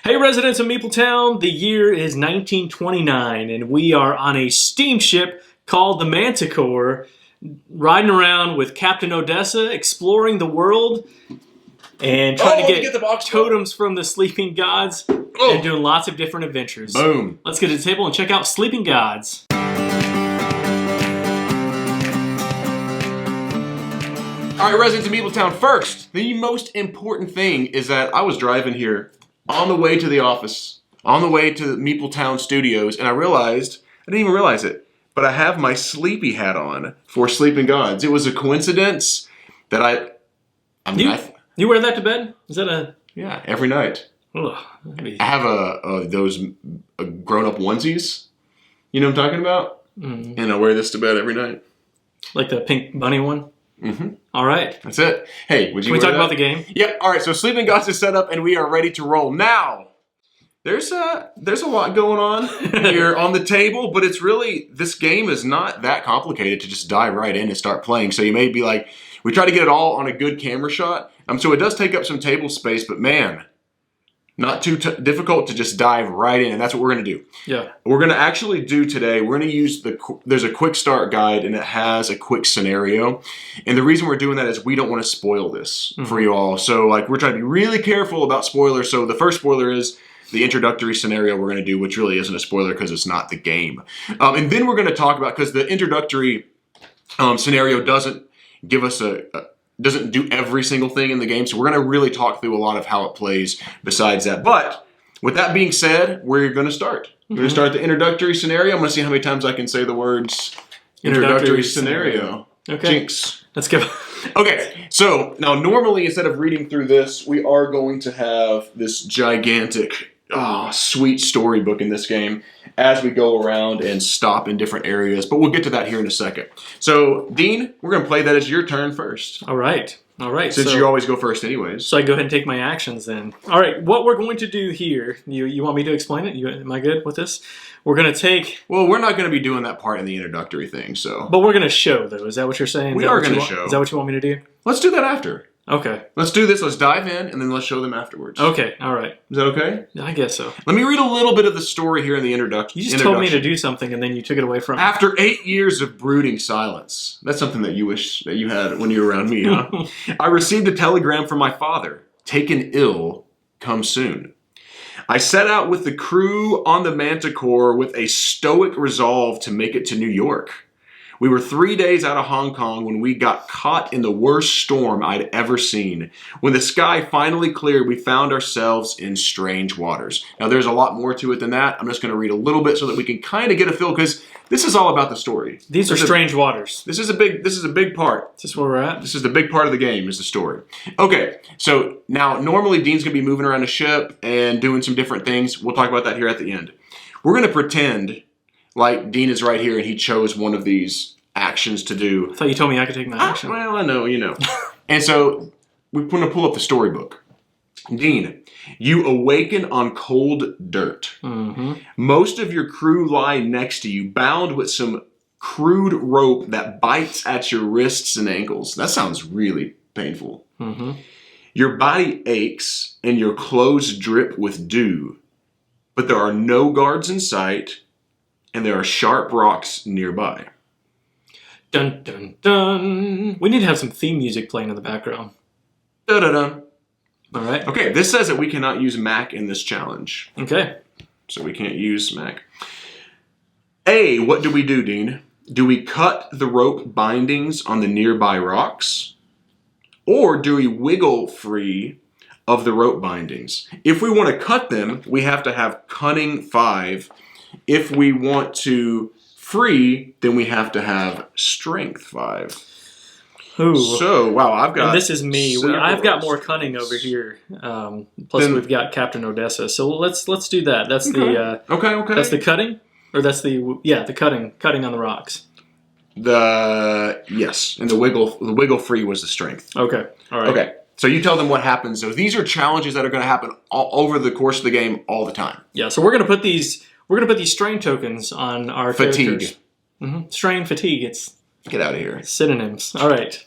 Hey residents of Meepletown, the year is 1929 and we are on a steamship called the Manticore, riding around with Captain Odessa, exploring the world and trying to get totems from the sleeping gods and doing lots of different adventures. Boom. Let's get to the table and check out Sleeping Gods. All right, residents of Meepletown, first, the most important thing is that I was driving here on the way to the office, on the way to the Meepletown studios, and I realized, I didn't even realize it, but I have my sleepy hat on for Sleeping Gods. It was a coincidence that You wear that to bed? Is that a... Yeah, every night. Ugh, I have those grown-up onesies. You know what I'm talking about? Mm. And I wear this to bed every night. Like the pink bunny one? Mm-hmm. All right. That's it. Hey, would you Can we talk about the game? Yep. All right, so Sleeping Gods is set up and we are ready to roll. Now, there's a lot going on here on the table, but it's really, this game is not that complicated to just dive right in and start playing. So you may be like, we try to get it all on a good camera shot. So it does take up some table space, but man, not too difficult to just dive right in, and that's what we're going to do. Yeah. We're going to actually do today, we're going to use there's a quick start guide, and it has a quick scenario. And the reason we're doing that is we don't want to spoil this for you all. So like we're trying to be really careful about spoilers. So the first spoiler is the introductory scenario we're going to do, which really isn't a spoiler because it's not the game. And then we're going to talk about, because the introductory scenario doesn't give us doesn't do every single thing in the game. So we're going to really talk through a lot of how it plays besides that. But with that being said, we're going to start. We're going to start the introductory scenario. I'm going to see how many times I can say the words introductory scenario. Okay. Jinx. Let's go. Okay, so now normally instead of reading through this, we are going to have this gigantic, sweet storybook in this game as we go around and stop in different areas. But we'll get to that here in a second. So, Dean, we're going to play that as your turn first. All right. All right. Since you always go first anyways. So I go ahead and take my actions then. All right. What we're going to do here, you want me to explain it? Am I good with this? We're going to take... Well, we're not going to be doing that part in the introductory thing, so... But we're going to show, though. Is that what you're saying? We are going to show. Is that what you want me to do? Let's do that after. Okay. Let's do this. Let's dive in, and then let's show them afterwards. Okay. All right. Is that okay? I guess so. Let me read a little bit of the story here in the introduction. You just told me to do something, and then you took it away from me. After 8 years of brooding silence. That's something that you wish that you had when you were around me, huh? I received a telegram from my father. Taken ill, come soon. I set out with the crew on the Manticore with a stoic resolve to make it to New York. We were 3 days out of Hong Kong when we got caught in the worst storm I'd ever seen. When the sky finally cleared, we found ourselves in strange waters. Now, there's a lot more to it than that. I'm just going to read a little bit so that we can kind of get a feel, because this is all about the story. These are strange waters. This is a big part. Is this where we're at? This is the big part of the game, is the story. Okay, so now normally Dean's going to be moving around the ship and doing some different things. We'll talk about that here at the end. We're going to pretend like Dean is right here and he chose one of these actions to do. I thought you told me I could take my action. Well, I know, you know. And so we're going to pull up the storybook. Dean, you awaken on cold dirt. Mm-hmm. Most of your crew lie next to you, bound with some crude rope that bites at your wrists and ankles. That sounds really painful. Mm-hmm. Your body aches and your clothes drip with dew, but there are no guards in sight and there are sharp rocks nearby. Dun, dun, dun. We need to have some theme music playing in the background. Da-da-dun. All right. Okay, this says that we cannot use Mac in this challenge. Okay. So we can't use Mac. A, what do we do, Dean? Do we cut the rope bindings on the nearby rocks? Or do we wiggle free of the rope bindings? If we want to cut them, we have to have cunning 5. If we want to free, then we have to have strength 5. Ooh. So, wow, I've got... And this is me. I've got more cunning over here. Plus, we've got Captain Odessa. So let's do that. That's okay. Okay. That's the cutting, or that's the cutting on the rocks. Yes, and the wiggle free was the strength. Okay. All right. Okay. So you tell them what happens. So these are challenges that are going to happen all over the course of the game all the time. Yeah. So we're going to put these strain tokens on our fatigue. Characters. Mm-hmm. Strain, fatigue. It's get out of here. Synonyms. All right.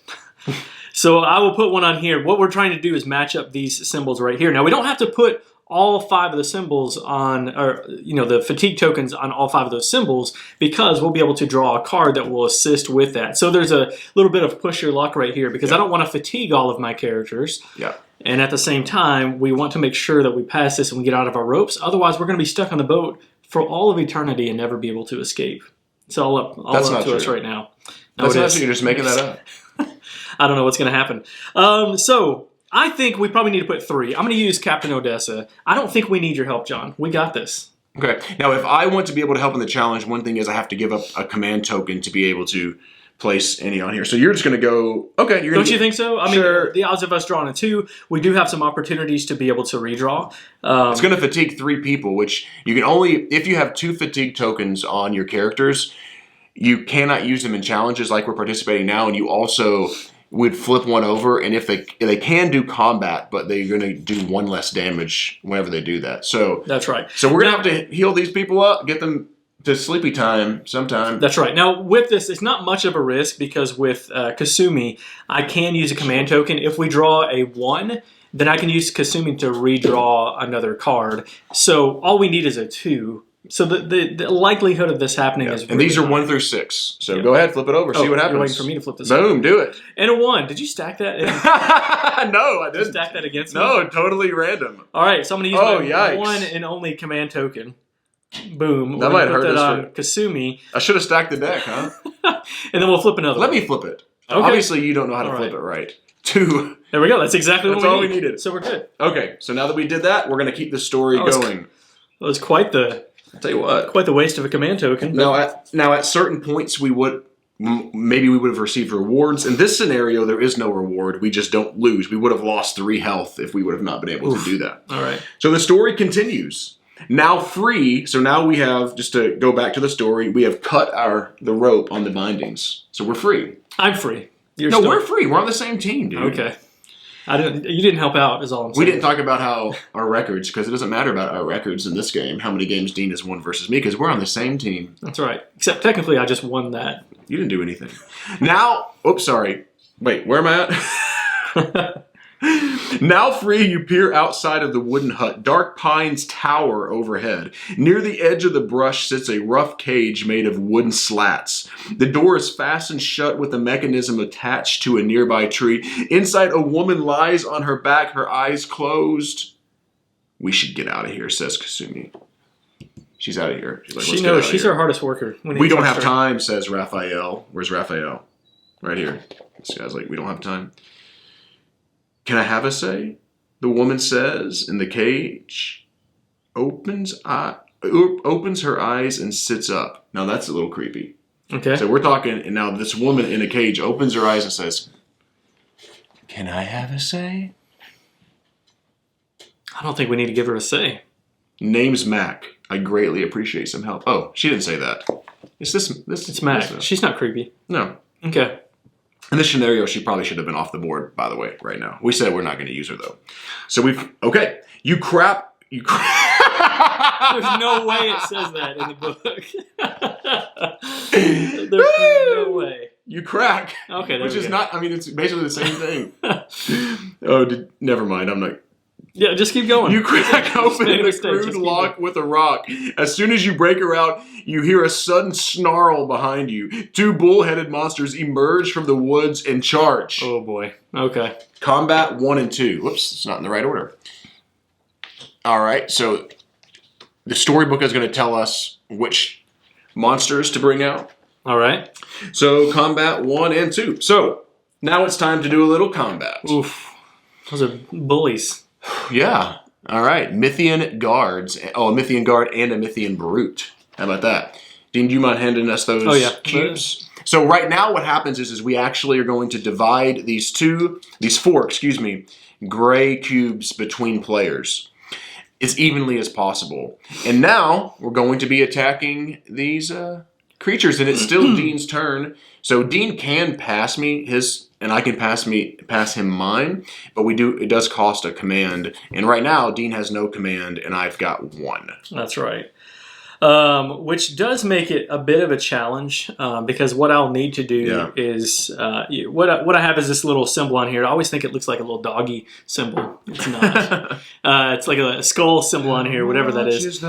So I will put one on here. What we're trying to do is match up these symbols right here. Now we don't have to put all 5 of the symbols the fatigue tokens on all 5 of those symbols, because we'll be able to draw a card that will assist with that. So there's a little bit of push your luck right here, because I don't want to fatigue all of my characters. Yeah. And at the same time, we want to make sure that we pass this and we get out of our ropes. Otherwise, we're going to be stuck on the boat for all of eternity and never be able to escape. It's all up to us right now. No, That's not true. You're just making that up. I don't know what's going to happen. So I think we probably need to put 3. I'm going to use Captain Odessa. I don't think we need your help, John. We got this. Okay. Now, if I want to be able to help in the challenge, one thing is I have to give up a command token to be able to place any on here. So you're just going to go, okay. Don't you think so? I Sure. mean, the odds of us drawing a 2, we do have some opportunities to be able to redraw. It's going to fatigue 3 people, which you can only, if you have 2 fatigue tokens on your characters, you cannot use them in challenges like we're participating now, and you also would flip one over, and if they can do combat, but they're going to do 1 less damage whenever they do that. So that's right. So we're going to have to heal these people up, get them to sleepy time sometime. That's right. Now, with this, it's not much of a risk, because with Kasumi, I can use a command token. If we draw a 1, then I can use Kasumi to redraw another card. So all we need is a 2. So the likelihood of this happening is really and these are high. 1 through 6. So go ahead, flip it over, see what happens. You're waiting for me to flip this Boom, do it. And a 1. Did you stack that? No, I didn't. Stack that against me? No, totally random. All right, so I'm going to use my yikes. 1 and only command token. Boom. That We're might gonna hurt put that us on Kasumi. I should have stacked the deck, huh? And then we'll flip another Let one. me flip it. Okay. Obviously, you don't know how to All flip right. it right. 2. There we go. That's exactly That's what all we we needed. So we're good. Okay, so now that we did that, we're going to keep the story going. That was quite the I'll tell you what. quite the waste of a command token. Now, at certain points, maybe we would have received rewards. In this scenario, there is no reward. We just don't lose. We would have lost 3 health if we would have not been able to do that. All right. So the story continues. Now free. So now we have, just to go back to the story, we have cut the rope on the bindings. So we're free. I'm free. We're free. We're on the same team, dude. Okay. You didn't help out, is all I'm saying. We didn't talk about how our records, because it doesn't matter about our records in this game, how many games Dean has won versus me, because we're on the same team. That's right. Except technically, I just won that. You didn't do anything. Now, sorry. Wait, where am I at? Now free, you peer outside of the wooden hut. Dark pines tower overhead. Near the edge of the brush sits a rough cage made of wooden slats. The door is fastened shut with a mechanism attached to a nearby tree. Inside, a woman lies on her back, her eyes closed. We should get out of here, says Kasumi. She's out of here. She's like, She knows. She's our hardest worker. We don't have time, says Raphael. Where's Raphael? Right here. This guy's like, we don't have time. Can I have a say? The woman says in the cage, opens her eyes and sits up. Now that's a little creepy. Okay. So we're talking, and now this woman in a cage opens her eyes and says, can I have a say? I don't think we need to give her a say. Name's Mac. I greatly appreciate some help. Oh, she didn't say that. It's Mac. She's not creepy. No. Okay. In this scenario, she probably should have been off the board, by the way, right now. We said we're not going to use her, though. So You crap. There's no way it says that in the book. There's no way. You crack. Okay, which is not, it's basically the same thing. Never mind. I'm not. Yeah, just keep going. You crack open the crude lock with a rock. As soon as you break her out, you hear a sudden snarl behind you. 2 bull-headed monsters emerge from the woods and charge. Oh boy. Okay. Combat 1 and 2. Whoops, it's not in the right order. All right, so the storybook is going to tell us which monsters to bring out. All right. So combat 1 and 2. So now it's time to do a little combat. Oof. Those are bullies. Yeah. All right. Mythian guards. Oh, a Mythian guard and a Mythian brute. How about that? Dean, do you mind handing us those cubes? So right now what happens is we actually are going to divide these 4, gray cubes between players as evenly as possible. And now we're going to be attacking these creatures, and it's still Dean's turn. So Dean can pass me his, and I can pass him mine, but it does cost a command. And right now Dean has no command, and I've got 1. That's right. Which does make it a bit of a challenge because what I'll need to do is what I have is this little symbol on here. I always think it looks like a little doggy symbol. It's not. It's like a skull symbol on here, whatever that is.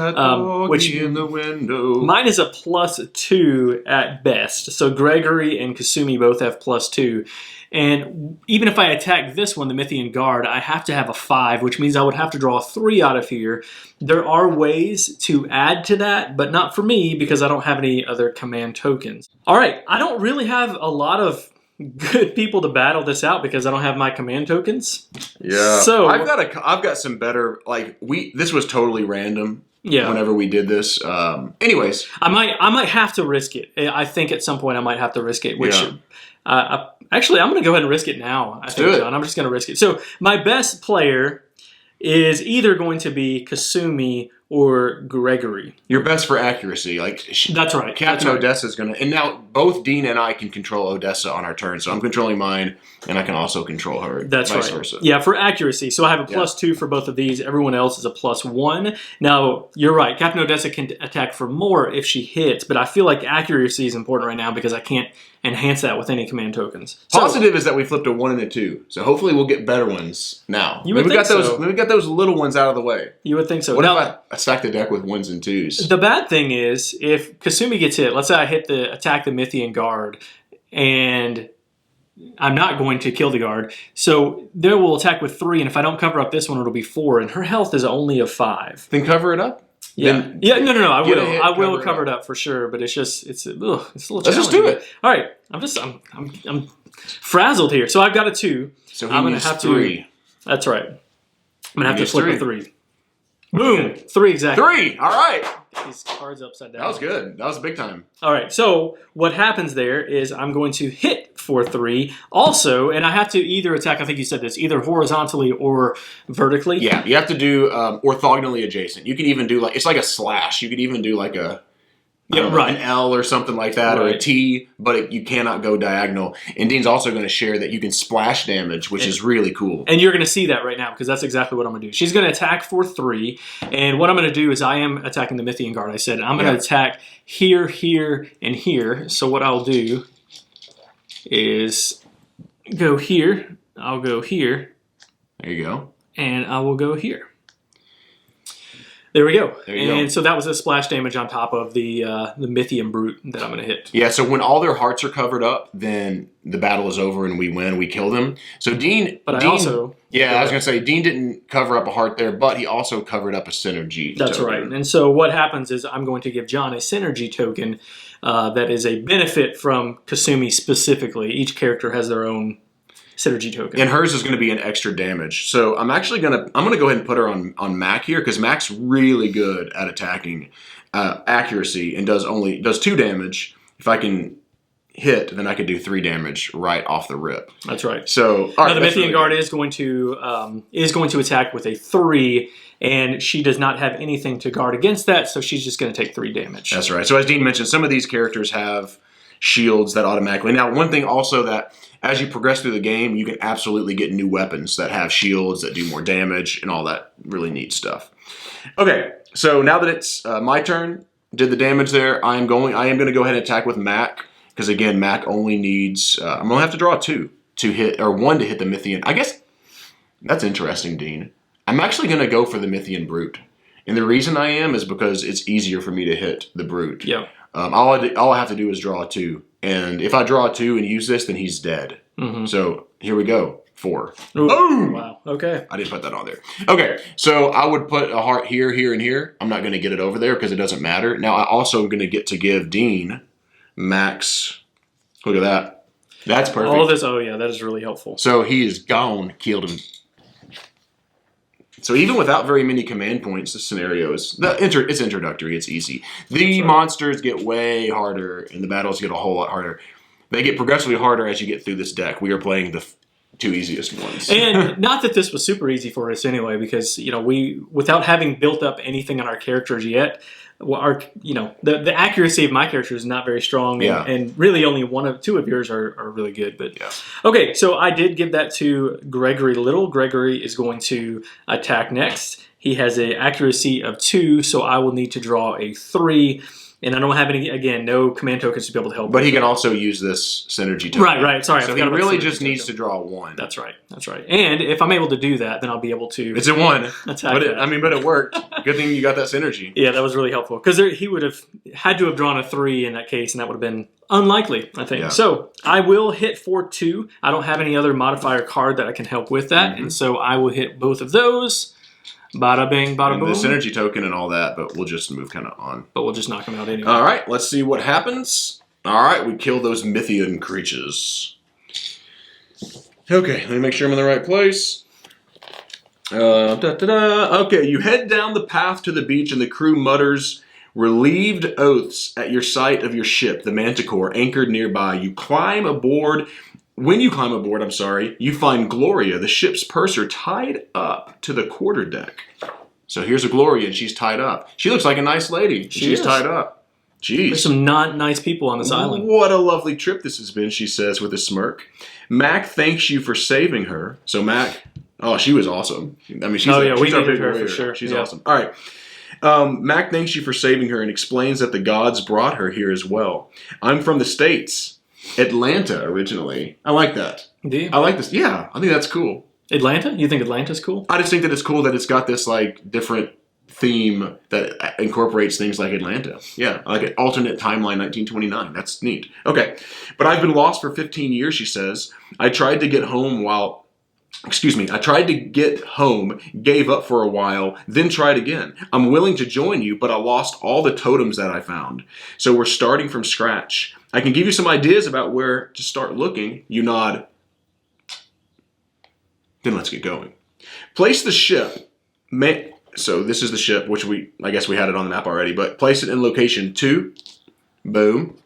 Which in the window. Mine is a +2 at best. So Gregory and Kasumi both have +2. And even if I attack this one, the Mythian Guard, I have to have a 5, which means I would have to draw a 3 out of here. There are ways to add to that, but not for me because I don't have any other command tokens. All right, I don't really have a lot of good people to battle this out because I don't have my command tokens. Yeah. So I've got some better, like, this was totally random. Yeah. Whenever we did this. Anyways. I might have to risk it. I think at some point I might have to risk it, which actually I'm going to go ahead and risk it now. Let's do it. John. I'm just going to risk it. So my best player is either going to be Kasumi or Gregory. Your best for accuracy. That's right. Captain Odessa is going to... And now both Dean and I can control Odessa on our turn. So I'm controlling mine, and I can also control her. That's vice right. versa. Yeah, for accuracy. So I have a +2 for both of these. Everyone else is a +1. Now, you're right. Captain Odessa can attack for more if she hits, but I feel like accuracy is important right now because I can't enhance that with any command tokens. Positive is that we flipped a 1 and a 2. So hopefully we'll get better ones now. You would think so. We got those little ones out of the way. You would think so. What now, if I stack the deck with 1s and 2s? The bad thing is, if Kasumi gets hit, let's say I attack the Mythian Guard, and I'm not going to kill the guard, so they will attack with 3, and if I don't cover up this one, it'll be 4, and her health is only a 5. Then cover it up? Yeah, no, I will. I will cover it it up for sure, but it's a little challenging. Let's just do it. All right, I'm frazzled here. So I've got a 2. So I'm gonna have 3. to. That's right. I'm gonna have to flip a 3. Boom, 3 exactly. 3. All right. Get these cards upside down. That was good. That was big time. All right. So what happens there is I'm going to hit for 3 also, and I have to either attack. I think you said this either horizontally or vertically. Yeah, you have to do orthogonally adjacent. You can even do it's like a slash. You could even do like a an L or something like that, or a T, but you cannot go diagonal. And Dean's also going to share that you can splash damage, which is really cool. And you're going to see that right now because that's exactly what I'm going to do. She's going to attack for 3, and what I'm going to do is I am attacking the Mythian Guard. I said I'm going to attack here, here, and here. So what I'll do is go here. I'll go here. There you go. And I will go here. There we go. And so that was a splash damage on top of the Mythian Brute that I'm going to hit. Yeah, so when all their hearts are covered up, then the battle is over and we win. We kill them. So Dean... But I also... Yeah, I was going to say, Dean didn't cover up a heart there, but he also covered up a synergy That's token. right. And so what happens is I'm going to give John a synergy token that is a benefit from Kasumi specifically. Each character has their own synergy token. And hers is going to be an extra damage. So I'm actually going to go ahead and put her on Mac here because Mac's really good at attacking accuracy and does 2 damage. If I can hit, then I could do 3 damage right off the rip. That's right. So now the Mythian Guard is going to attack with a 3, and she does not have anything to guard against that, so she's just going to take 3 damage. That's right. So as Dean mentioned, some of these characters have shields that automatically. Now, one thing also that as you progress through the game, you can absolutely get new weapons that have shields that do more damage and all that really neat stuff. Okay, so now that it's my turn, did the damage there, I am going to go ahead and attack with Mac because again, Mac only needs. I'm going to have to draw 2 to hit, or 1 to hit the Mythian. I guess that's interesting, Dean. I'm actually going to go for the Mythian Brute, and the reason I am is because it's easier for me to hit the Brute. Yeah. All I have to do is draw a 2. And if I draw a 2 and use this, then he's dead. Mm-hmm. So here we go. 4. Ooh. Boom! Wow. Okay. I didn't put that on there. Okay. So I would put a heart here, here, and here. I'm not going to get it over there because it doesn't matter. Now I also am going to get to give Dean Max. Look at that. That's perfect. All this. Oh yeah, that is really helpful. So he is gone. Killed him. So even without very many command points, this scenario is it's introductory. It's easy. The monsters get way harder, and the battles get a whole lot harder. They get progressively harder as you get through this deck. We are playing the 2 easiest ones. And not that this was super easy for us anyway, because we without having built up anything on our characters yet, the accuracy of my character is not very strong, and really only 2 of yours are really good. But okay, so I did give that to Gregory Little. Gregory is going to attack next. He has an accuracy of 2, so I will need to draw a 3. And I don't have any, again, no command tokens to be able to help. But he can also use this synergy token. Right. Sorry, so he really just needs to draw 1. That's right. And if I'm able to do that, then I'll be able to. It's a 1. Attack but that. But it worked. Good thing you got that synergy. Yeah, that was really helpful because he would have had to have drawn a 3 in that case, and that would have been unlikely, I think. Yeah. So I will hit for 2. I don't have any other modifier card that I can help with that, and so I will hit both of those. Bada bing, bada boom. The synergy token and all that, but we'll just move kind of on. But we'll just knock them out anyway. All right, let's see what happens. All right, we kill those Mythian creatures. Okay, let me make sure I'm in the right place. Okay, you head down the path to the beach and the crew mutters relieved oaths at your sight of your ship, the Manticore, anchored nearby. You climb aboard. When you climb aboard, you find Gloria, the ship's purser, tied up to the quarterdeck. So here's a Gloria, and she's tied up. She looks like a nice lady. She's tied up. Jeez. There's some not nice people on this island. What a lovely trip this has been, she says with a smirk. Mac thanks you for saving her. So Mac, she was awesome. I mean, she's we our needed big her warrior. for sure. She's awesome. All right. Mac thanks you for saving her and explains that the gods brought her here as well. I'm from the States. Atlanta, originally. I like that. Do you? I like this. Yeah, I think that's cool. Atlanta? You think Atlanta's cool? I just think that it's cool that it's got this like different theme that incorporates things like Atlanta. Yeah, I like an alternate timeline 1929. That's neat. Okay, but I've been lost for 15 years, she says. I tried to get home, gave up for a while, then tried again. I'm willing to join you, but I lost all the totems that I found. So we're starting from scratch. I can give you some ideas about where to start looking. You nod. Then let's get going. Place the ship. So this is the ship, which I guess we had it on the map already, but place it in location 2. Boom.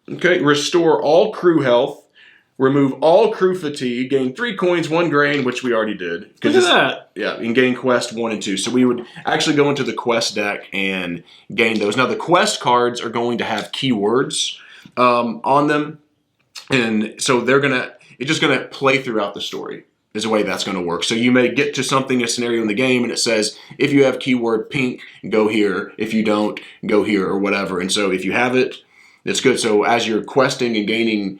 Okay, restore all crew health. Remove all crew fatigue. Gain 3 coins, 1 grain, which we already did. Look at that. Yeah, and gain quest 1 and 2. So we would actually go into the quest deck and gain those. Now the quest cards are going to have keywords on them, and so it's just gonna play throughout the story. Is the way that's going to work. So you may get to a scenario in the game, and it says, if you have keyword pink, go here. If you don't, go here, or whatever. And so if you have it, it's good. So as you're questing and gaining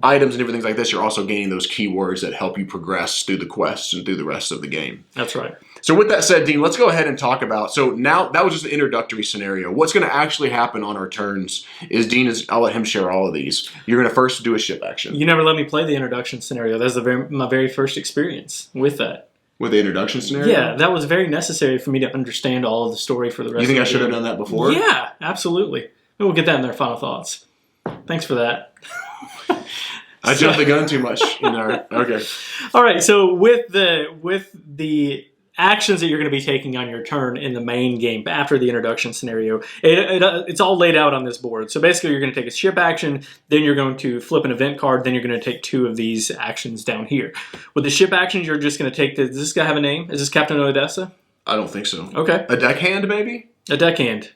items and everything like this, you're also gaining those keywords that help you progress through the quests and through the rest of the game. That's right. So with that said, Dean, let's go ahead and talk about, so now that was just an introductory scenario. What's going to actually happen on our turns is I'll let him share all of these. You're going to first do a ship action. You never let me play the introduction scenario. That's my very first experience with that. With the introduction scenario? Yeah, that was very necessary for me to understand all of the story for the rest of the game. You think I should have done that before? Yeah, absolutely. And we'll get that in their final thoughts. Thanks for that. I jumped the gun too much. Okay. All right. So with the actions that you're going to be taking on your turn in the main game after the introduction scenario, it's all laid out on this board. So basically, you're going to take a ship action, then you're going to flip an event card, then you're going to take 2 of these actions down here. With the ship actions, you're just going to take does this guy have a name? Is this Captain Odessa? I don't think so. Okay. A deckhand, maybe? A deckhand.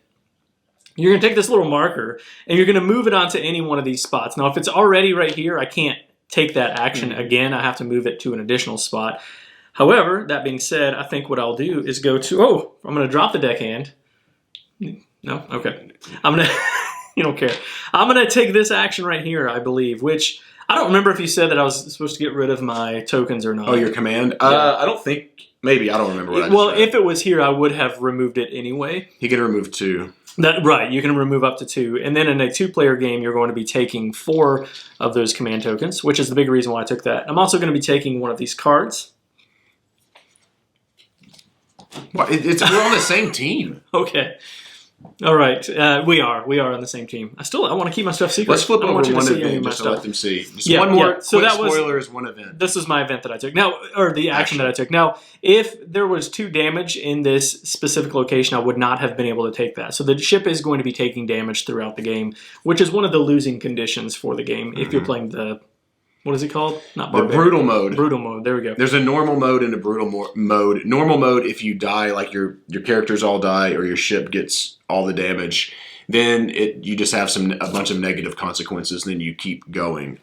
You're going to take this little marker, and you're going to move it onto any one of these spots. Now, if it's already right here, I can't take that action again. I have to move it to an additional spot. However, that being said, I think what I'll do is go to, I'm going to drop the deckhand. No? Okay. I'm going to, you don't care. I'm going to take this action right here, I believe, which I don't remember if you said that I was supposed to get rid of my tokens or not. Oh, your command? Yeah. I don't think, maybe, I don't remember what I just said. If it was here, I would have removed it anyway. He can remove 2. Right, you can remove up to 2. And then in a 2-player game, you're going to be taking 4 of those command tokens, which is the big reason why I took that. I'm also going to be taking one of these cards. Well, we're on the same team. Okay. All right. We are on the same team. I want to keep my stuff secret. Let's flip over one event just to let them see. One more quick spoiler is one event. This is my event that I took. Now, or the action that I took. Now, if there was 2 damage in this specific location, I would not have been able to take that. So the ship is going to be taking damage throughout the game, which is one of the losing conditions for the game if you're playing the... What is it called? Not barbarian. The brutal mode. Brutal mode. There we go. There's a normal mode and a brutal mode. Normal mode, if you die, like your characters all die or your ship gets all the damage, then you just have a bunch of negative consequences. Then you keep going.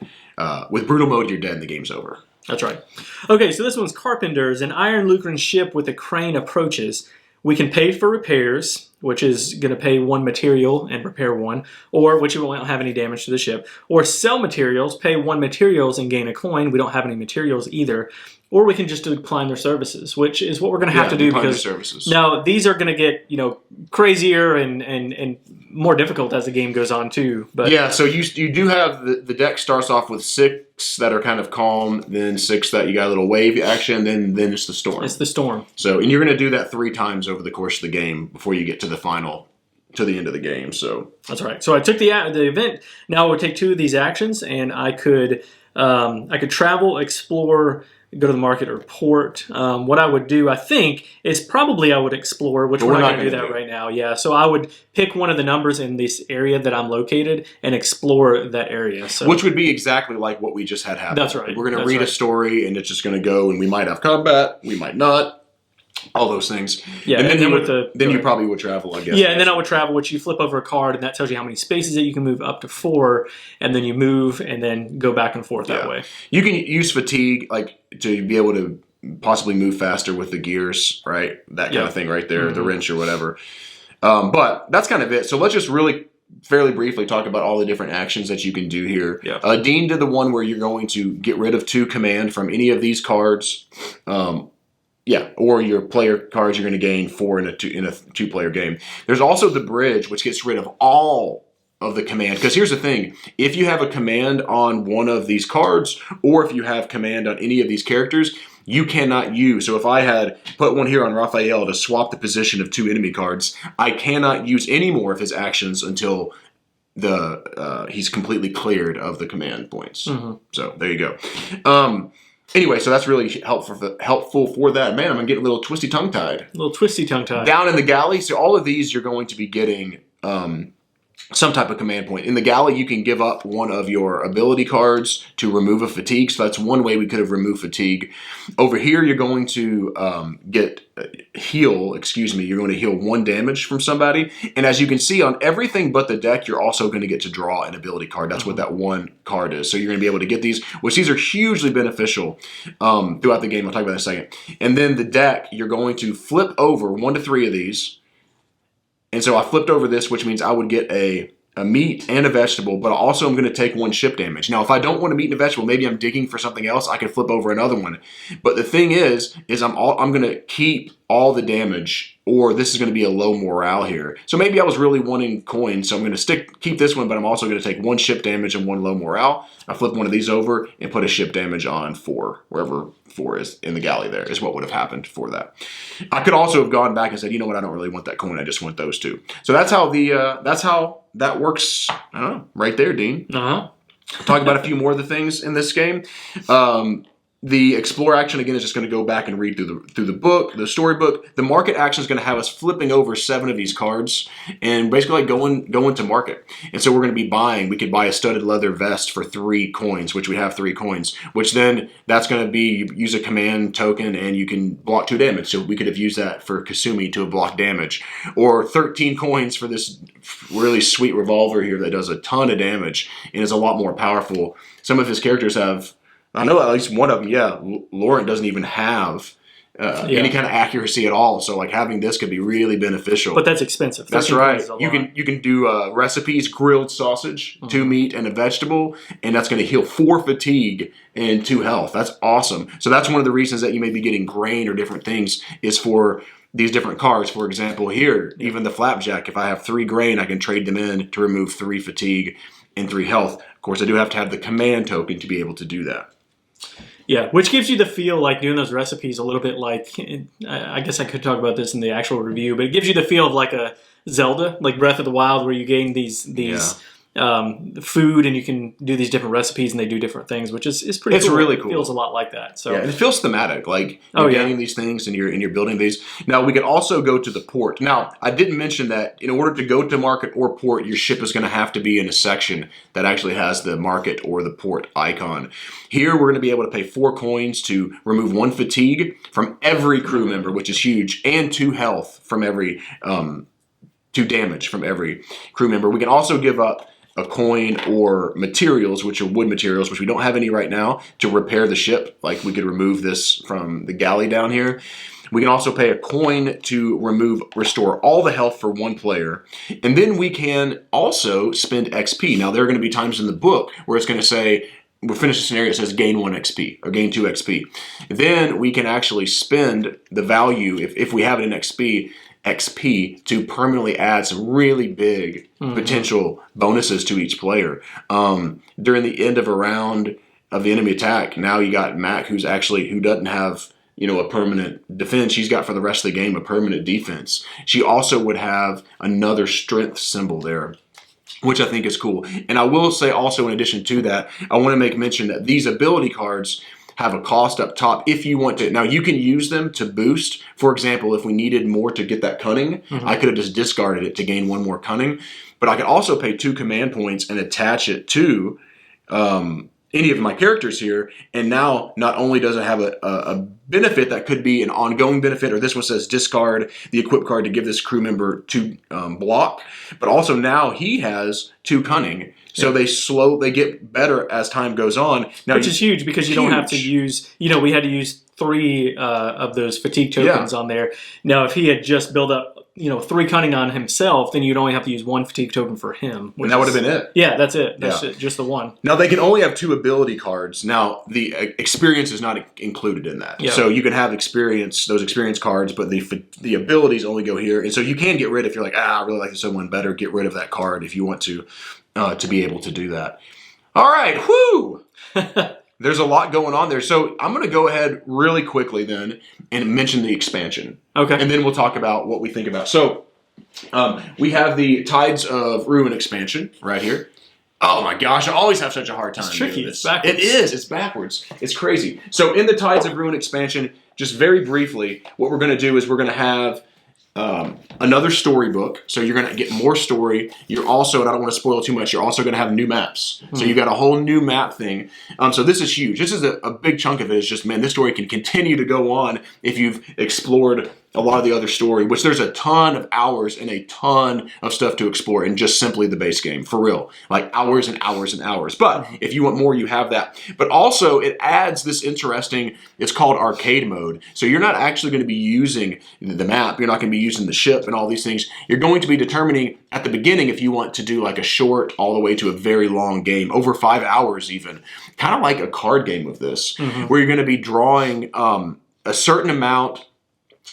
With brutal mode, you're dead and the game's over. That's right. Okay, so this one's Carpenters. An iron Lucaran ship with a crane approaches. We can pay for repairs, which is going to pay 1 material and repair 1, or which won't have any damage to the ship. Or sell materials, pay 1 materials and gain a coin. We don't have any materials either. Or we can just decline their services, which is what we're going to have to do because services. Now these are going to get crazier and more difficult as the game goes on too. But yeah, so you do have the deck starts off with 6 that are kind of calm, then 6 that you got a little wave action, then it's the storm. It's the storm. So and you're going to do that 3 times over the course of the game before you get to the end of the game. So that's right. So I took the event. Now I would take 2 of these actions, and I could travel, explore, go to the market, or port. What I would do, I think, is probably I would explore, which we're not going to do that right now. Yeah, so I would pick one of the numbers in this area that I'm located and explore that area. So, which would be exactly like what we just had happen. That's right. We're going to read a story, and it's just going to go, and we might have combat, we might not. All those things. Yeah, and then you probably would travel, I guess. Yeah, and then I would travel, which you flip over a card, and that tells you how many spaces that you can move, up to 4, and then you move and then go back and forth that way. You can use fatigue to be able to possibly move faster with the gears, right? That kind of thing right there, the wrench or whatever. But that's kind of it. So let's just really fairly briefly talk about all the different actions that you can do here. Yeah. Dean did the one where you're going to get rid of 2 command from any of these cards. Or your player cards you're going to gain 4 in a 2-player game. There's also the bridge, which gets rid of all of the command. Because here's the thing. If you have a command on one of these cards, or if you have command on any of these characters, you cannot use. So if I had put one here on Raphael to swap the position of 2 enemy cards, I cannot use any more of his actions until he's completely cleared of the command points. Mm-hmm. So there you go. Anyway, so that's really helpful for that. Man, I'm getting a little twisty tongue-tied. A little twisty tongue-tied. Down in the galley, so all of these you're going to be getting some type of command point. In the galley, you can give up one of your ability cards to remove a fatigue. So that's one way we could have removed fatigue. Over here, you're going to heal. You're going to heal 1 damage from somebody. And as you can see on everything but the deck, you're also going to get to draw an ability card. That's what that 1 card is. So you're going to be able to get these, which these are hugely beneficial throughout the game. I'll talk about that in a second. And then the deck, you're going to flip over 1 to 3 of these. And so I flipped over this, which means I would get a meat and a vegetable, but also I'm going to take 1 ship damage. Now, if I don't want a meat and a vegetable, maybe I'm digging for something else, I can flip over another one. But the thing is I'm going to keep all the damage, or this is going to be a low morale here. So maybe I was really wanting coins, so I'm going to keep this one, but I'm also going to take 1 ship damage and 1 low morale. I flip one of these over and put a ship damage on 4, wherever 4 is in the galley there, is what would have happened for that. I could also have gone back and said, you know what, I don't really want that coin, I just want those 2. So that's how that works, I don't know, right there, Dean. Uh-huh. Talk about a few more of the things in this game. The explore action, again, is just going to go back and read through the book, the storybook. The market action is going to have us flipping over 7 of these cards and basically going to market. And so we're going to be buying. We could buy a studded leather vest for 3 coins, which we have 3 coins, which then that's going to be, you use a command token and you can block 2 damage. So we could have used that for Kasumi to have blocked damage. Or 13 coins for this really sweet revolver here that does a ton of damage and is a lot more powerful. Some of his characters have, I know at least one of them, Laurent doesn't even have any kind of accuracy at all. So like having this could be really beneficial. But that's expensive. That's right. You can do recipes, grilled sausage, 2 meat and a vegetable, and that's going to heal 4 fatigue and 2 health. That's awesome. So that's one of the reasons that you may be getting grain or different things is for these different cards. For example, here, even the flapjack, if I have 3 grain, I can trade them in to remove 3 fatigue and 3 health. Of course, I do have to have the command token to be able to do that. Yeah, which gives you the feel like doing those recipes a little bit like, I guess I could talk about this in the actual review, but it gives you the feel of like a Zelda, like Breath of the Wild, where you gain these food and you can do these different recipes and they do different things, which is pretty cool. It's really cool. It feels a lot like that. So yeah, and it feels thematic, like you're gaining these things and you're building these. Now we can also go to the port. Now I didn't mention that in order to go to market or port, your ship is going to have to be in a section that actually has the market or the port icon. Here we're going to be able to pay 4 coins to remove 1 fatigue from every crew member, which is huge, and 2 health from every 2 damage from every crew member. We can also give up a coin or materials, which are wood materials, which we don't have any right now, to repair the ship. Like we could remove this from the galley down here. We can also pay a coin to restore all the health for one player. And then we can also spend XP. Now, there are going to be times in the book where it's going to say, we'll finish the scenario, it says gain 1 XP or gain 2 XP. Then we can actually spend the value, if we have it in XP to permanently add some really big potential bonuses to each player. During the end of a round of the enemy attack, now you got Mac, who doesn't have a permanent defense. She's got for the rest of the game a permanent defense. She also would have another strength symbol there, which I think is cool. And I will say also, in addition to that, I want to make mention that these ability cards have a cost up top if you want to. Now, you can use them to boost. For example, if we needed more to get that cunning, I could have just discarded it to gain 1 more cunning. But I could also pay 2 command points and attach it to any of my characters here. And now, not only does it have a benefit that could be an ongoing benefit, or this one says discard the equip card to give this crew member 2 block, but also now he has 2 cunning. So they get better as time goes on. Now, which is huge because you don't have to use, we had to use 3 of those fatigue tokens on there. Now, if he had just built up, 3 cunning on himself, then you'd only have to use 1 fatigue token for him. And that would have been it. Yeah, that's it. That's it, just the 1. Now, they can only have 2 ability cards. Now, the experience is not included in that. Yeah. So you can have those experience cards, but the abilities only go here. And so you can get rid, if you're like, I really like someone better, get rid of that card if you want to be able to do that. All right, whoo! There's a lot going on there. So I'm going to go ahead really quickly then and mention the expansion. Okay. And then we'll talk about what we think about. So we have the Tides of Ruin expansion right here. Oh my gosh, I always have such a hard time. It's tricky. Doing this. It's backwards. It is. It's backwards. It's crazy. So in the Tides of Ruin expansion, just very briefly, what we're going to do is we're going to have another storybook. So you're going to get more story. You're also, and I don't want to spoil too much, you're also going to have new maps. So you've got a whole new map thing. So this is huge. This is a big chunk of it. Is just, man, this story can continue to go on if you've explored a lot of the other story, which there's a ton of hours and a ton of stuff to explore in just simply the base game, for real. Like hours and hours and hours. But if you want more, you have that. But also it adds this interesting, it's called arcade mode. So you're not actually going to be using the map. You're not going to be using the ship and all these things. You're going to be determining at the beginning if you want to do like a short all the way to a very long game, over 5 hours even. Kind of like a card game of this, where you're going to be drawing a certain amount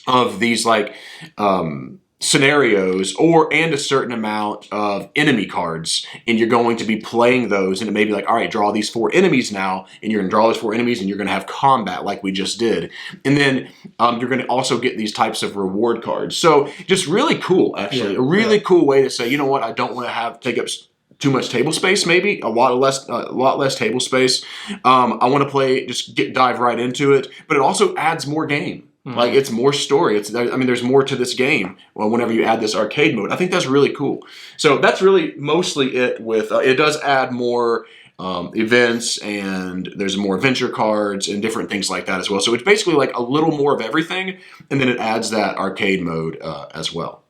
of these like scenarios and a certain amount of enemy cards, and you're going to be playing those, and it may be like, all right, draw these 4 enemies now, and you're going to draw those 4 enemies and you're going to have combat like we just did, and then you're going to also get these types of reward cards. So just really cool, actually. A really cool way to say, you know what, I don't want to take up too much table space, maybe a lot less table space. I want to dive right into it, but it also adds more game. Like it's more story. There's more to this game. Well, whenever you add this arcade mode, I think that's really cool. So that's really mostly it. With it does add more events, and there's more adventure cards and different things like that as well. So it's basically like a little more of everything, and then it adds that arcade mode as well.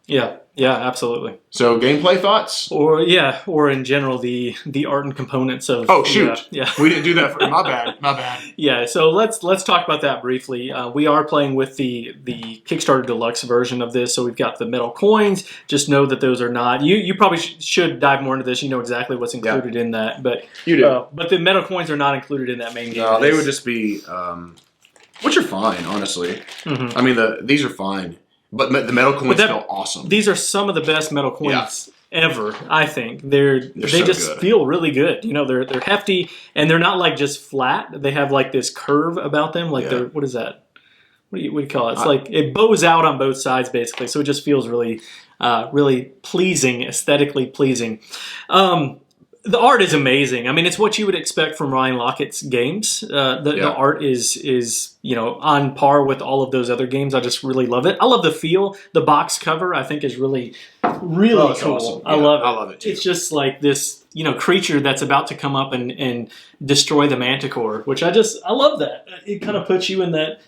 Yeah, absolutely. So gameplay thoughts? Or in general the art and components of. Oh shoot! Yeah. We didn't do that. My bad. Yeah, so let's talk about that briefly. We are playing with the Kickstarter Deluxe version of this, so we've got the metal coins. Just know that those are not. You probably should dive more into this. You know exactly what's included in that, but you do. But the metal coins are not included in that main game. No, they would just be, which are fine, honestly. I mean, these are fine. But the metal coins feel awesome. These are some of the best metal coins ever, I think. They so just good. feel really good. They're hefty, and they're not like just flat. They have like this curve about them. Like they're, what is that? What do you call it? It's like it bows out on both sides basically. So it just feels really, really pleasing, aesthetically pleasing. The art is amazing. I mean, it's what you would expect from Ryan Laukatt's games. The art is on par with all of those other games. I just really love it. I love the feel. The box cover I think is really, really cool. Awesome. I love it. I love it too. It's just like this creature that's about to come up and destroy the Manticore, which I love that. It kind of puts you in that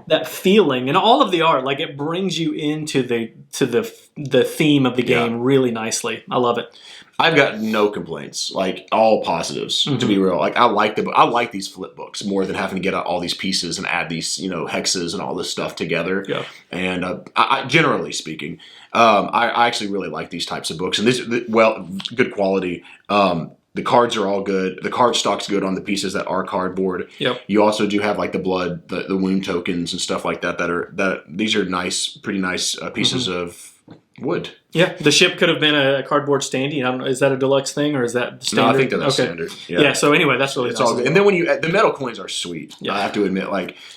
that feeling, and all of the art, like it brings you into the theme of the game really nicely. I love it. I've got no complaints, like all positives, to be real. Like I like these flip books more than having to get out all these pieces and add these, hexes and all this stuff together. Yeah. And I generally speaking, I actually really like these types of books, and good quality. The cards are all good. The card stock's good on the pieces that are cardboard. Yep. You also do have like the blood, the wound tokens and stuff like that. These are pretty nice pieces of wood. Yeah, the ship could have been a cardboard standee. I don't know, is that a deluxe thing or is that standard? No, I think that's standard. Yeah. So anyway, that's really it's nice. all good. And then the metal coins are sweet. Yeah. I have to admit,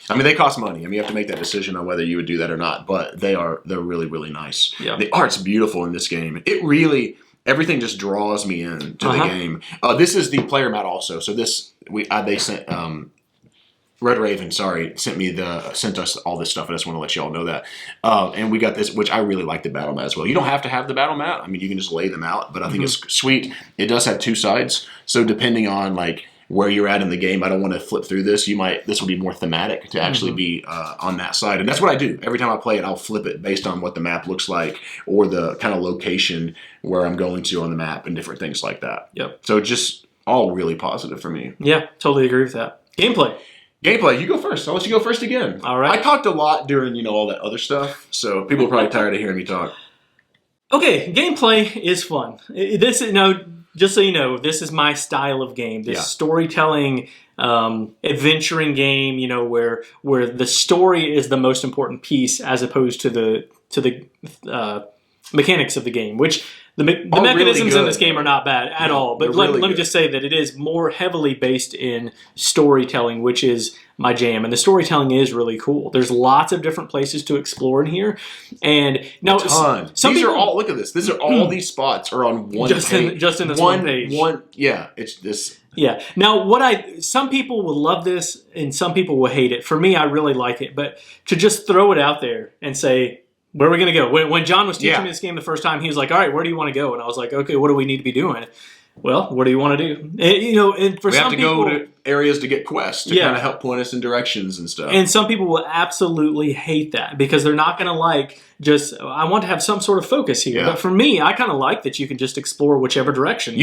they cost money. I mean, you have to make that decision on whether you would do that or not. But they're really, really nice. Yeah. The art's beautiful in this game. It really, everything just draws me in to the game. This is the player mat also. So they sent. Red Raven, sent us all this stuff. I just want to let you all know that. And we got this, which I really like the battle mat as well. You don't have to have the battle mat. I mean, you can just lay them out, but I think it's sweet. It does have two sides. So depending on where you're at in the game, I don't want to flip through this. This will be more thematic to actually be on that side. And that's what I do. Every time I play it, I'll flip it based on what the map looks like or the kind of location where I'm going to on the map and different things like that. Yep. So just all really positive for me. Yeah, totally agree with that. Gameplay, you go first. I'll let you go first again. All right. I talked a lot during, all that other stuff, so people are probably tired of hearing me talk. Okay, gameplay is fun. Just so you know, this is my style of game. This storytelling, adventuring game, where the story is the most important piece as opposed to the mechanics of the game, which the mechanisms really in this game are not bad at all. But let me just say that it is more heavily based in storytelling, which is my jam. And the storytelling is really cool. There's lots of different places to explore in here. And now, look at this. These are all these spots are on one page. Just in this one page. It's this. Yeah. Now, some people will love this and some people will hate it. For me, I really like it. But to just throw it out there and say, where are we going to go? When John was teaching me this game the first time, he was like, all right, where do you want to go? And I was like, okay, what do we need to be doing? Well, what do you want to do? And for we some have to people, go to areas to get quests to kind of help point us in directions and stuff. And some people will absolutely hate that because they're not going to I want to have some sort of focus here. Yeah. But for me, I kind of like that you can just explore whichever direction.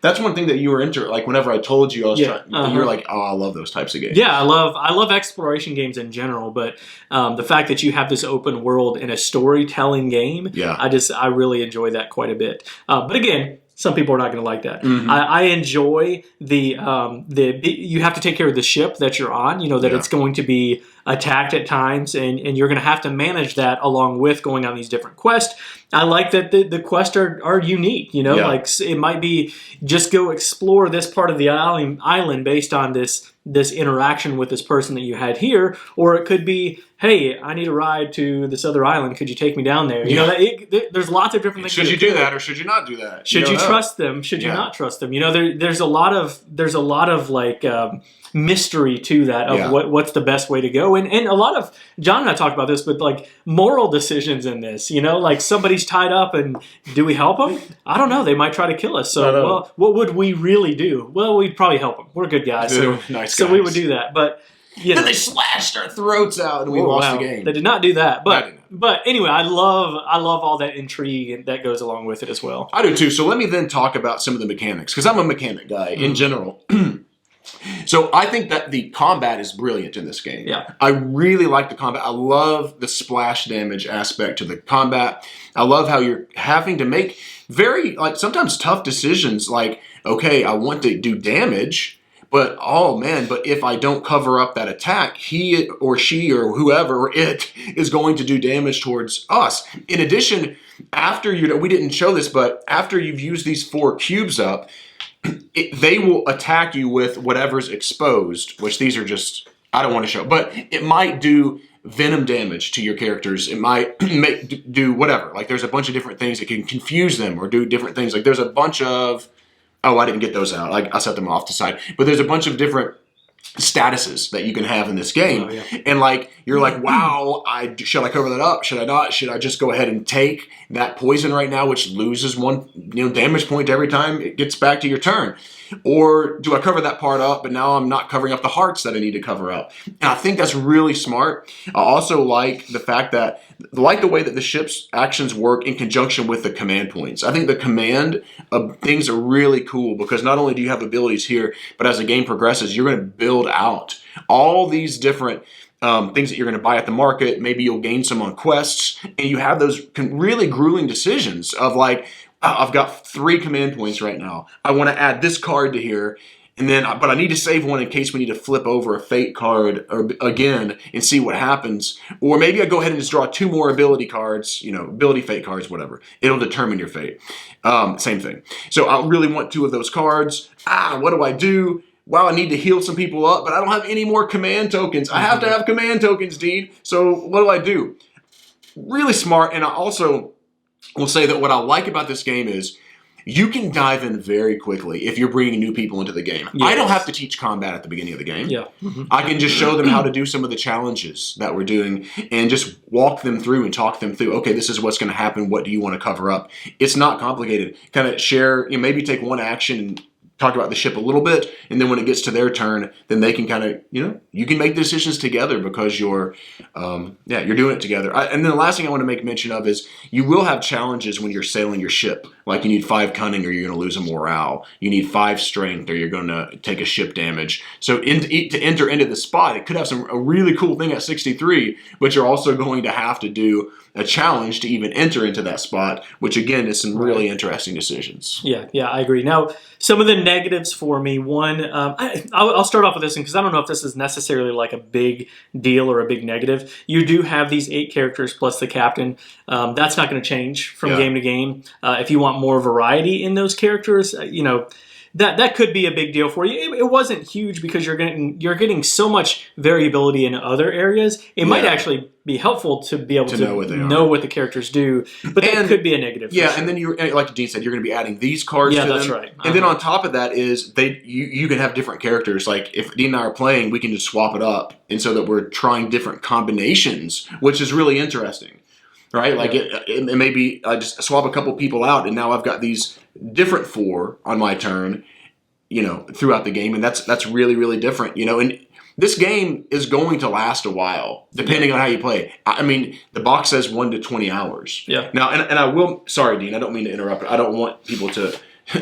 That's one thing that you were into. Like whenever I told you I was trying, you were like, oh, I love those types of games. Yeah, I love exploration games in general. But the fact that you have this open world in a storytelling game, I really enjoy that quite a bit. But again, some people are not going to like that. Mm-hmm. I enjoy you have to take care of the ship that you're on, that it's going to be attacked at times, and you're going to have to manage that along with going on these different quests. I like that the quests are unique, like it might be just go explore this part of the island based on this interaction with this person that you had here, or it could be, hey, I need a ride to this other island. Could you take me down there? There's lots of different things. Should you do that or should you not do that? Should you trust them? Should you not trust them? There's a lot of mystery to that of what's the best way to go, and a lot of John and I talked about this, but moral decisions in this. Like somebody's tied up, and do we help them? I don't know. They might try to kill us. So, what would we really do? Well, we'd probably help them. We're good guys. So we would do that, but. Then they slashed our throats out and we lost the game. They did not do that, but anyway, I love all that intrigue that goes along with it as well. I do too. So let me then talk about some of the mechanics because I'm a mechanic guy in general. So I think that the combat is brilliant in this game. Yeah. I really like the combat. I love the splash damage aspect to the combat. I love how you're having to make very sometimes tough decisions. Okay, I want to do damage. But, but if I don't cover up that attack, he or she or whoever or it is going to do damage towards us. In addition, after we didn't show this, but after you've used these 4 cubes up, they will attack you with whatever's exposed, which these are just, I don't want to show. But it might do venom damage to your characters. It might do whatever. There's a bunch of different things that can confuse them or do different things. There's a bunch of... Oh, I didn't get those out. I set them off to the side. But there's a bunch of different statuses that you can have in this game. Oh, yeah. And like, you're like, wow, should I cover that up? Should I not? Should I just go ahead and take that poison right now, which loses one damage point every time it gets back to your turn? Or do I cover that part up, but now I'm not covering up the hearts that I need to cover up? And I think that's really smart. I also like the fact that, like the way that the ship's actions work in conjunction with the command points. I think the command of things are really cool because not only do you have abilities here, but as the game progresses, you're going to build out all these different things that you're going to buy at the market. Maybe you'll gain some on quests, and you have those really grueling decisions of like, I've got 3 command points right now. I want to add this card to here, and then, but I need to save one in case we need to flip over a fate card again and see what happens. Or maybe I go ahead and just draw 2 more ability cards, ability fate cards, whatever. It'll determine your fate. Same thing. So I really want 2 of those cards. What do I do? Wow, I need to heal some people up, but I don't have any more command tokens. I have to have command tokens, Dean. So what do? Really smart, and I also will say that what I like about this game is you can dive in very quickly if you're bringing new people into the game. Yes. I don't have to teach combat at the beginning of the game. Yeah. I can just show them how to do some of the challenges that we're doing and just walk them through and talk them through, okay, this is what's going to happen. What do you want to cover up? It's not complicated. Kind of share, maybe take one action and talk about the ship a little bit, and then when it gets to their turn, then they can kind of, you can make decisions together because you're doing it together. And then the last thing I want to make mention of is you will have challenges when you're sailing your ship. Like you need 5 cunning or you're going to lose a morale. You need 5 strength or you're going to take a ship damage. So to enter into the spot, it could have a really cool thing at 63, but you're also going to have to do a challenge to even enter into that spot, which again is some really interesting decisions. Yeah, I agree. Now, some of the negatives for me, one, I'll start off with this one because I don't know if this is necessarily like a big deal or a big negative. You do have these 8 characters plus the captain. That's not going to change from game to game. If you want more variety in those characters, that could be a big deal for you. It wasn't huge because you're getting so much variability in other areas. It might actually be helpful to be able to know what the characters do, but that could be a negative. Yeah, and then like Dean said, you're going to be adding these cards to them. Yeah, that's right. And then on top of that is you can have different characters. Like if Dean and I are playing, we can just swap it up, and so that we're trying different combinations, which is really interesting. Right? Like it may be I just swap a couple people out, and now I've got these different 4 on my turn, throughout the game, and that's really, really different, and this game is going to last a while, depending on how you play. I mean, the box says 1 to 20 hours. Yeah. Now, and I will, sorry, Dean, I don't mean to interrupt, but I don't want people to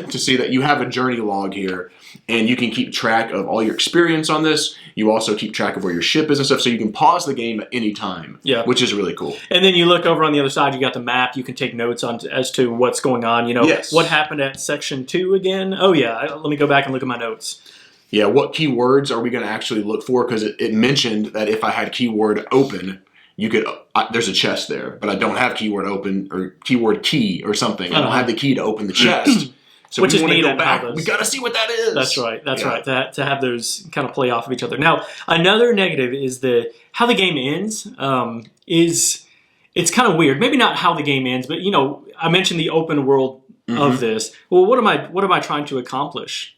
see that you have a journey log here, and you can keep track of all your experience on this. You also keep track of where your ship is and stuff, so you can pause the game at any time, which is really cool. And then you look over on the other side, you got the map. You can take notes on as to what's going on. What happened at section 2 again? Oh, yeah, let me go back and look at my notes. Yeah, what keywords are we going to actually look for? Because it mentioned that if I had keyword open, you could. There's a chest there, but I don't have keyword open or keyword key or something. I don't have the key to open the chest. So which we is want to neat. go back. We got to see what that is. That's right. That's right. To have those kind of play off of each other. Now, another negative is how the game ends. It's kind of weird. Maybe not how the game ends, but I mentioned the open world of this. Well, what am I trying to accomplish?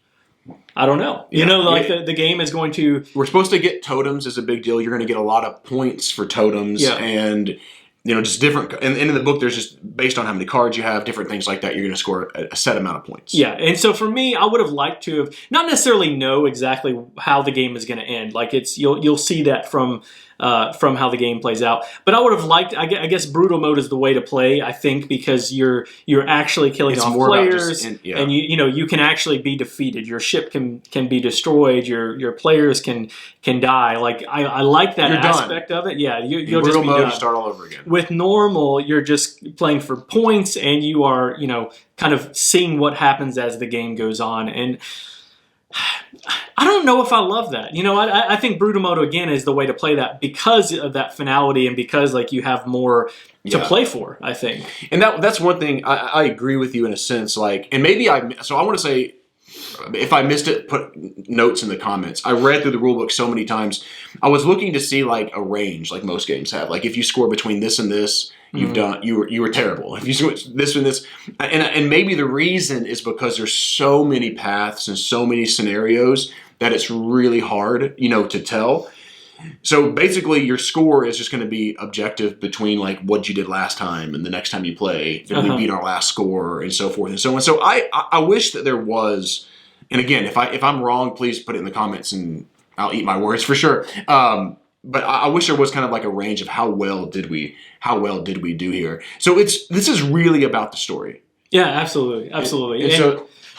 I don't know. The game is going to. We're supposed to get totems is a big deal. You're going to get a lot of points for totems and. Just different, and in the book, there's just based on how many cards you have, different things like that. You're going to score a set amount of points. Yeah, and so for me, I would have liked to have not necessarily know exactly how the game is going to end. Like you'll see that from how the game plays out. But I would have liked. I guess brutal mode is the way to play. I think because you're actually killing off players, and you can actually be defeated. Your ship can be destroyed. Your players can die. Like I like that aspect of it. Yeah, you'll just be done. You start all over again. With normal, you're just playing for points, and you are, kind of seeing what happens as the game goes on. And I don't know if I love that. I think Brutal Mode, again, is the way to play that because of that finality and because, you have more to play for, I think. And that's one thing I agree with you in a sense. And maybe I want to say, if I missed it, put notes in the comments. I read through the rulebook so many times. I was looking to see a range, like most games have. Like if you score between this and this, you were terrible. If you switch this and this, and maybe the reason is because there's so many paths and so many scenarios that it's really hard, to tell. So basically, your score is just going to be objective between like what you did last time and the next time you play. Did we beat our last score and so forth and so on. So I wish that there was, and again, if I'm wrong, please put it in the comments and I'll eat my words for sure. But I wish there was kind of like a range of how well did we do here. So this is really about the story. Yeah, absolutely.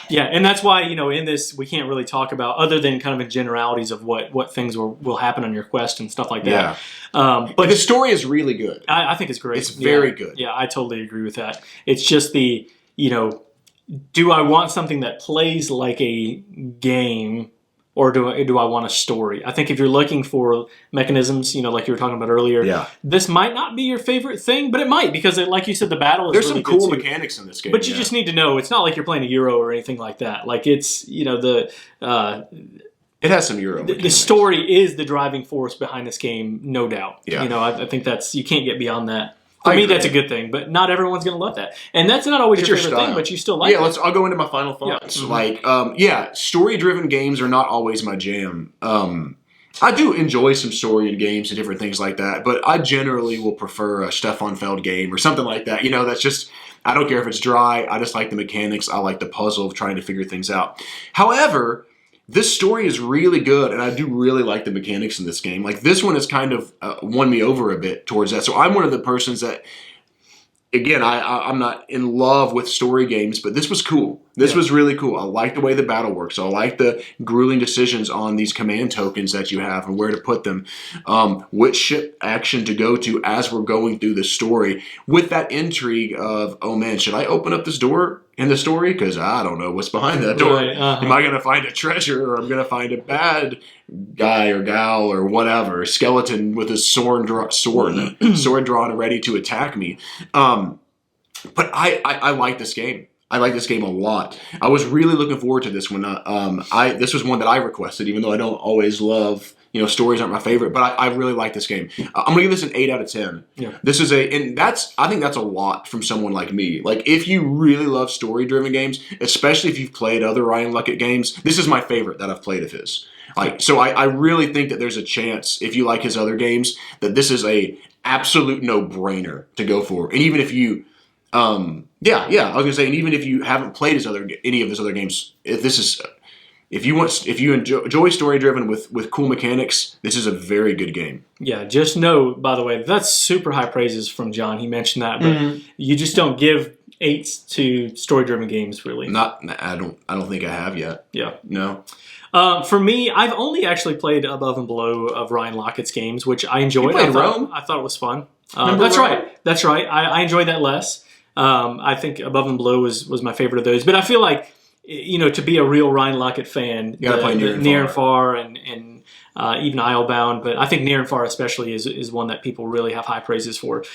Yeah, and that's why, in this, we can't really talk about, other than kind of in generalities of what things will happen on your quest and stuff like that. Yeah. But the story is really good. I think it's great. It's very good. Yeah, I totally agree with that. It's just do I want something that plays like a game, or do I want a story? I think if you're looking for mechanisms, like you were talking about earlier, this might not be your favorite thing, but it might, because like you said, the battle is There's really some cool good too. mechanics in this game. But you just need to know, it's not like you're playing a Euro or anything like that. Like it's, it has some Euro mechanics. The story is the driving force behind this game, no doubt. Yeah. I think you can't get beyond that. For me, that's a good thing, but not everyone's going to love that. And that's not always your favorite thing, but you still like it. I'll go into my final thoughts. Yeah. Story-driven games are not always my jam. I do enjoy some story in games and different things like that, but I generally will prefer a Stefan Feld game or something like that. That's just, I don't care if it's dry. I just like the mechanics. I like the puzzle of trying to figure things out. However, this story is really good, and I do really like the mechanics in this game. Like, this one has kind of won me over a bit towards that. So I'm one of the persons that, again, I'm not in love with story games, but this was cool. This was really cool. I like the way the battle works. I like the grueling decisions on these command tokens that you have and where to put them, which ship action to go to as we're going through the story, with that intrigue of, oh man, should I open up this door in the story? Because I don't know what's behind that door. Right, Am I going to find a treasure, or I'm going to find a bad guy or gal or whatever, skeleton with his sword drawn and ready to attack me? But I like this game. I like this game a lot. I was really looking forward to this one. This was one that I requested, even though I don't always love, stories aren't my favorite, but I really like this game. I'm gonna give this an 8 out of 10. Yeah. This is I think that's a lot from someone like me. Like, if you really love story-driven games, especially if you've played other Ryan Luckett games, this is my favorite that I've played of his. So I really think that there's a chance, if you like his other games, that this is a absolute no-brainer to go for. And even if you I was gonna say, and even if you haven't played any of his other games, if you enjoy story driven with cool mechanics, this is a very good game. Yeah, just know, by the way, that's super high praises from John. He mentioned that, but you just don't give 8s to story driven games, really. I don't think I have yet. Yeah, no. For me, I've only actually played Above and Below of Ryan Lockett's games, which I enjoyed. You played Rome? I thought it was fun. That's Rome? That's right. I enjoyed that less. I think Above and Below was my favorite of those. But I feel like, to be a real Ryan Lockett fan, you gotta play Near and Far and even Islebound, but I think Near and Far especially is one that people really have high praises for.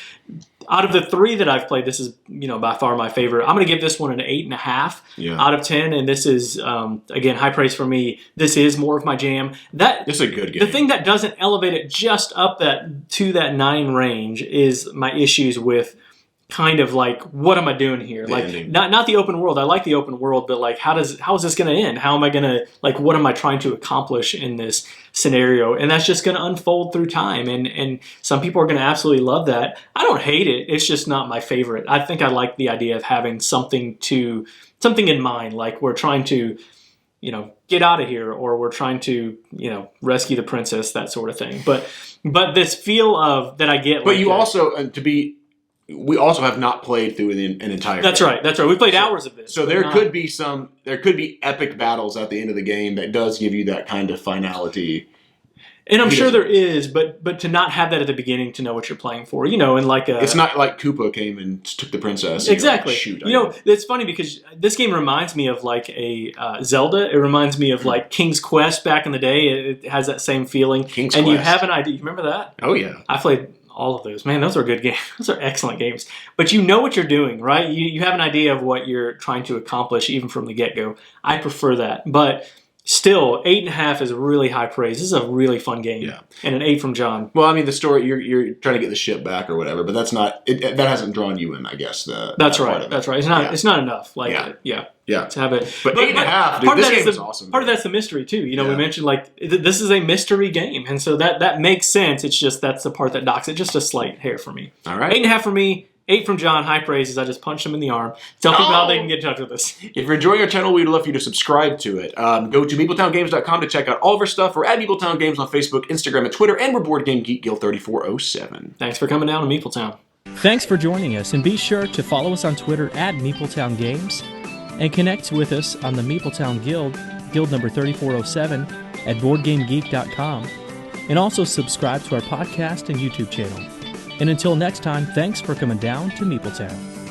Out of the 3 that I've played, this is by far my favorite. I'm going to give this one an 8.5 out of 10, and this is again high praise for me. This is more of my jam. This is a good game. The thing that doesn't elevate it just up to that 9 range is my issues with kind of like, what am I doing here? Like, not the open world. I like the open world, but like, how is this going to end? How am I going to, like, what am I trying to accomplish in this scenario? And that's just going to unfold through time. And some people are going to absolutely love that. I don't hate it. It's just not my favorite. I think I like the idea of having something in mind. Like, we're trying to, get out of here, or we're trying to, rescue the princess, that sort of thing. But this feel of that I get. But you also, we also have not played through an entire That's game. right. That's right. We played hours of this. So there could be epic battles at the end of the game that does give you that kind of finality. And I'm sure there is, but to not have that at the beginning, to know what you're playing for, and like it's not like Koopa came and took the princess. Exactly. Like, shoot. It's funny because this game reminds me of like a Zelda. It reminds me of like King's Quest back in the day. It has that same feeling. King's Quest. You have an idea. You remember that? Oh yeah. I played all of those. Man, those are good games. Those are excellent games. But you know what you're doing, right? You have an idea of what you're trying to accomplish even from the get-go. I prefer that. But Still, 8.5 is really high praise. This is a really fun game. Yeah. And an 8 from John. Well, I mean, the story, you're trying to get the ship back or whatever, but that's not, that hasn't drawn you in, I guess. That's right. That's right. It's not enough. Like, yeah. To have it. But 8.5, dude, this game is awesome. Part of that's the mystery, too. You know, we mentioned, like, this is a mystery game. And so that makes sense. It's just that's the part that knocks it just a slight hair for me. All right. 8.5 for me. 8 from John, high praises. I just punched him in the arm. Tell people how they can get in touch with us. If you're enjoying our channel, we'd love for you to subscribe to it. Go to MeepleTownGames.com to check out all of our stuff. We're at Meepletown Games on Facebook, Instagram, and Twitter, and we're Board Game Geek Guild 3407. Thanks for coming down to Meepletown. Thanks for joining us, and be sure to follow us on Twitter at Meepletown Games, and connect with us on the Meepletown Guild, Guild number 3407, at BoardGameGeek.com, and also subscribe to our podcast and YouTube channel. And until next time, thanks for coming down to Meepletown.